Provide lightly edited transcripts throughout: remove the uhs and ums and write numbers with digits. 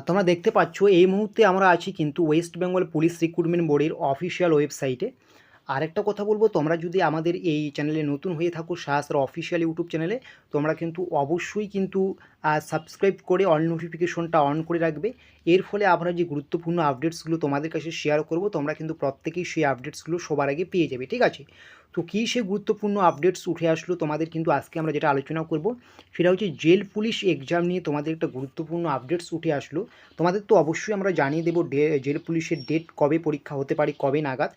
তোমরা দেখতে পাচ্ছ এই মুহূর্তে আমরা আছি কিন্তু ওয়েস্ট বেঙ্গল পুলিশ রিক্রুটমেন্ট বোর্ডের অফিসিয়াল ওয়েবসাইটে। আরেকটা কথা বলবো, তোমরা যদি আমাদের এই চ্যানেলে নতুন হয়ে থাকো, সাহসের অফিসিয়াল ইউটিউব চ্যানেলে, তোমরা কিন্তু অবশ্যই কিন্তু সাবস্ক্রাইব করে অল নোটিফিকেশনটা অন করে রাখবে। এর ফলে আমরা যে গুরুত্বপূর্ণ আপডেটসগুলো তোমাদের কাছে শেয়ার করব, তোমরা কিন্তু প্রত্যেকেই সেই আপডেটসগুলো সবার আগে পেয়ে যাবে, ঠিক আছে? তো কী সে গুরুত্বপূর্ণ আপডেটস উঠে আসলো তোমাদের, কিন্তু আজকে আমরা যেটা আলোচনা করব সেটা হচ্ছে জেল পুলিশ এক্সাম নিয়ে তোমাদের একটা গুরুত্বপূর্ণ আপডেটস উঠে আসলো। তোমাদের তো অবশ্যই আমরা জানিয়ে দেবো জেল পুলিশের ডেট কবে পরীক্ষা হতে পারে, কবে নাগাদ।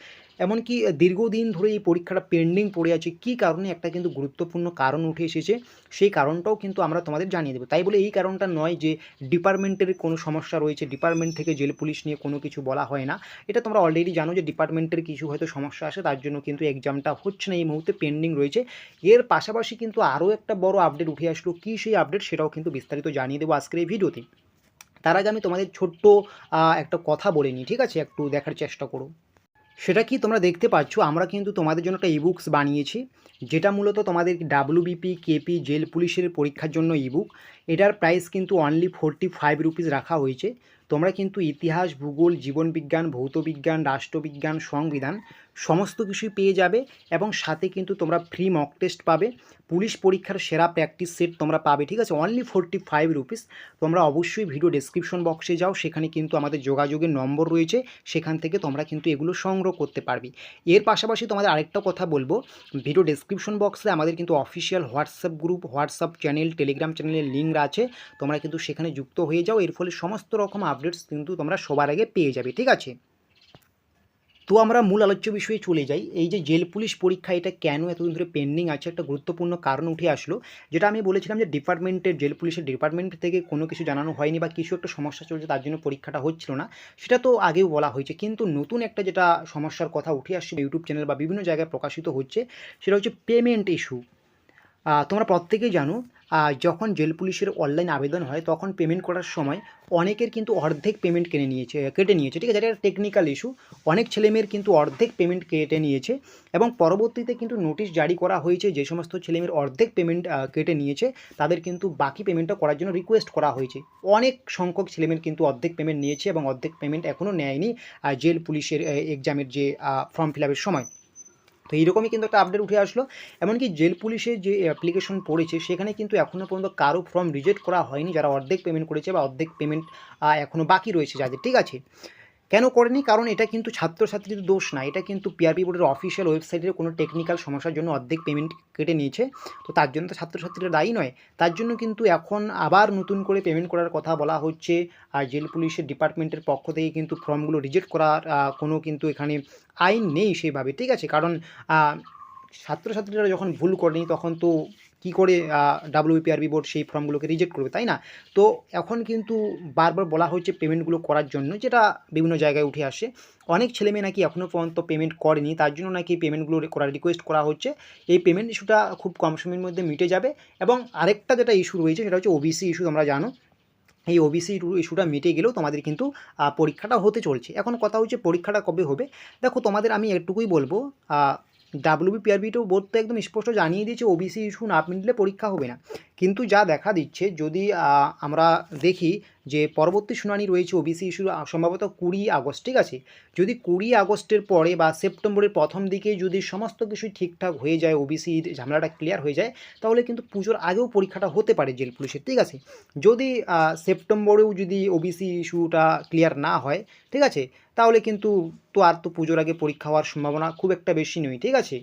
এমনকি দীর্ঘদিন ধরে এই পরীক্ষাটা পেন্ডিং পড়ে আছে, কী কারণে একটা কিন্তু গুরুত্বপূর্ণ কারণ উঠে এসেছে, সেই কারণটাও কিন্তু আমরা তোমাদের জানিয়ে দেবো। তাই বলে এই কারণটা নয় যে ডিপার্টমেন্টের কোনো সমস্যা রয়েছে, ডিপার্টমেন্ট থেকে জেল পুলিশ নিয়ে কোনো কিছু বলা হয় না। এটা তোমরা অলরেডি জানো যে ডিপার্টমেন্টের কিছু হয়তো সমস্যা আসে, তার জন্য কিন্তু এক্সামটা হচ্ছে না, এই মুহূর্তে পেন্ডিং রয়েছে। এর পাশাপাশি কিন্তু আরও একটা বড় আপডেট উঠে আসলো, কী সেই আপডেট সেটাও কিন্তু বিস্তারিত জানিয়ে দেবো আজকের এই ভিডিওতে। তার আগে আমি তোমাদের ছোট্ট একটা কথা বলে নিই, ঠিক আছে? একটু দেখার চেষ্টা করো। সেটা কি, তোমরা দেখতে পাচ্ছ আমরা কিন্তু তোমাদের জন্য একটা ইবুকস বানিয়েছি, যেটা মূলত তোমাদের ডাব্লিউবিপি কেপি জেল পুলিশের পরীক্ষার জন্য ইবুক। এটার প্রাইস কিন্তু অনলি 45 রুপিস রাখা হয়েছে। তোমরা কিন্তু ইতিহাস, ভূগোল, জীবনবিজ্ঞান, ভৌতবিজ্ঞান, রাষ্ট্রবিজ্ঞান, সংবিধান সমস্ত কিছুই পেয়ে যাবে, এবং সাথে কিন্তু তোমরা ফ্রি মক টেস্ট পাবে, পুলিশ পরীক্ষার সেরা প্র্যাকটিস সেট তোমরা পাবে, ঠিক আছে? Only 45 rupees. তোমরা অবশ্যই ভিডিও ডেসক্রিপশন বক্সে যাও, সেখানে কিন্তু আমাদের যোগাযোগের নম্বর রয়েছে, সেখান থেকে তোমরা কিন্তু এগুলো সংগ্রহ করতে পারবে। এর পাশাপাশি তোমাদের আরেকটা কথা বলবো, ভিডিও ডেসক্রিপশন বক্সে আমাদের কিন্তু official WhatsApp group, WhatsApp channel, Telegram চ্যানেলের লিঙ্ক আছে, তোমরা কিন্তু সেখানে যুক্ত হয়ে যাও। এর ফলে সমস্ত রকম আপডেটস কিন্তু তোমরা সবার আগে পেয়ে যাবে, ঠিক আছে? তো আমরা মূল আলোচ্য বিষয়ে চলে যাই। এই যে জেল পুলিশ পরীক্ষা, এটা কেন এতদিন ধরে পেন্ডিং আছে, একটা গুরুত্বপূর্ণ কারণ উঠে আসলো, যেটা আমি বলেছিলাম যে ডিপার্টমেন্টের, জেল পুলিশের ডিপার্টমেন্ট থেকে কোনো কিছু জানানো হয়নি বা কিছু একটা সমস্যা চলছে, তার জন্য পরীক্ষাটা হচ্ছিল না। সেটা তো আগেও বলা হয়েছে, কিন্তু নতুন একটা যেটা সমস্যার কথা উঠে আসছে ইউটিউব চ্যানেল বা বিভিন্ন জায়গায় প্রকাশিত হচ্ছে, সেটা হচ্ছে পেমেন্ট ইস্যু। তোমরা প্রত্যেকেই জানো, যখন জেল পুলিশের অনলাইন আবেদন হয় তখন পেমেন্ট করার সময় অনেকের কিন্তু অর্ধেক পেমেন্ট কেটে নিয়েছে, ঠিক আছে? এটা একটা টেকনিক্যাল ইস্যু। অনেক ছেলেমেয়ের কিন্তু অর্ধেক পেমেন্ট কেটে নিয়েছে, এবং পরবর্তীতে কিন্তু নোটিশ জারি করা হয়েছে, যে সমস্ত ছেলেমেয়ের অর্ধেক পেমেন্ট কেটে নিয়েছে তাদের কিন্তু বাকি পেমেন্টটা করার জন্য রিকোয়েস্ট করা হয়েছে। অনেক সংখ্যক ছেলেমেয়ের কিন্তু অর্ধেক পেমেন্ট নিয়েছে এবং অর্ধেক পেমেন্ট এখনও নেয়নি জেল পুলিশের এক্সামের যে ফর্ম ফিল আপের সময়। তো এইরকমই কিন্তু একটা আপডেট উঠে আসলো। এমনকি জেল পুলিশের যে অ্যাপ্লিকেশন পড়েছে, সেখানে কিন্তু এখনও পর্যন্ত কারো ফর্ম রিজেক্ট করা হয়নি, যারা অর্ধেক পেমেন্ট করেছে বা অর্ধেক পেমেন্ট এখনও বাকি রয়েছে যাদের, ঠিক আছে? কেন করেনি? কারণ এটা কিন্তু ছাত্রছাত্রীদের দোষ না, এটা কিন্তু পিআরবি বোর্ডের অফিসিয়াল ওয়েবসাইটের কোনো টেকনিক্যাল সমস্যার জন্য অর্ধেক পেমেন্ট কেটে নিয়েছে। তো তার জন্য তো ছাত্রছাত্রীরা দায়ী নয়। তার জন্য কিন্তু এখন আবার নতুন করে পেমেন্ট করার কথা বলা হচ্ছে। আর জেল পুলিশের ডিপার্টমেন্টের পক্ষ থেকে কিন্তু ফর্মগুলো রিজেক্ট করার কোনো কিন্তু এখানে আইন নেই সেভাবে, ঠিক আছে? কারণ ছাত্রছাত্রীরা যখন ভুল করেনি তখন তো কী করে ডাব্লিউপিআরবি বোর্ড সেই ফর্মগুলোকে রিজেক্ট করবে, তাই না? তো এখন কিন্তু বারবার বলা হচ্ছে পেমেন্টগুলো করার জন্য, যেটা বিভিন্ন জায়গায় উঠে আসে। অনেক ছেলেমেয়ে নাকি এখনও পর্যন্ত পেমেন্ট করেনি, তার জন্য নাকি পেমেন্টগুলো করার রিকোয়েস্ট করা হচ্ছে। এই পেমেন্ট ইস্যুটা খুব কম সময়ের মধ্যে মিটে যাবে। এবং আরেকটা যেটা ইস্যু রয়েছে সেটা হচ্ছে ওবিসি ইস্যু, তোমরা জানো। এই ওবিসি ইস্যুটা মিটে গেলেও তোমাদের কিন্তু পরীক্ষাটা হতে চলছে। এখন কথা হচ্ছে পরীক্ষাটা কবে হবে। দেখো, তোমাদের আমি এটুকুই বলবো, ডাব্লিউবিপিআরবিটাও বোর্ড তো একদম স্পষ্ট জানিয়ে দিয়েছে ওবিসি ইস্যু না মিটলে পরীক্ষা হবে না। কিন্তু যা দেখা দিচ্ছে, যদি আমরা দেখি যে পরবর্তী শুনানি রয়েছে ওবিসি ইস্যু সম্ভবত 20 আগস্ট, ঠিক আছে? যদি 20 আগস্টের পরে বা সেপ্টেম্বরের প্রথম দিকে যদি সমস্ত কিছুই ঠিকঠাক হয়ে যায়, ওবিসির ঝামেলাটা ক্লিয়ার হয়ে যায়, তাহলে কিন্তু পুজোর আগেও পরীক্ষাটা হতে পারে জেল পুলিশের, ঠিক আছে? যদি সেপ্টেম্বরেও যদি ওবিসি ইস্যুটা ক্লিয়ার না হয়, ঠিক আছে, তাহলে কিন্তু তো পুজোর আগে পরীক্ষা হওয়ার সম্ভাবনা খুব একটা বেশি নয়, ঠিক আছে?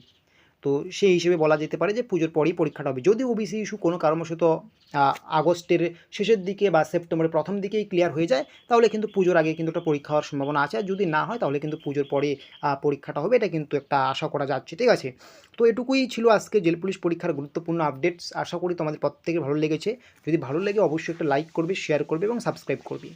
তো সেই হিসেবে বলা যেতে পারে যে পুজোর পরেই পরীক্ষাটা হবে। যদি ওবিসি ইস্যু কোনো কারণবশত আগস্টের শেষের দিকে বা সেপ্টেম্বরের প্রথম দিকেই ক্লিয়ার হয়ে যায়, তাহলে কিন্তু পুজোর আগে কিন্তু একটা পরীক্ষা হওয়ার সম্ভাবনা আছে। আর যদি না হয় তাহলে কিন্তু পুজোর পরে পরীক্ষাটা হবে, এটা কিন্তু একটা আশা করা যাচ্ছে, ঠিক আছে? তো এটুকুই ছিল আজকে জেল পুলিশ পরীক্ষার গুরুত্বপূর্ণ আপডেটস। আশা করি তোমাদের প্রত্যেকের ভালো লেগেছে। যদি ভালো লাগে অবশ্যই একটা লাইক করবে, শেয়ার করবে এবং সাবস্ক্রাইব করবে।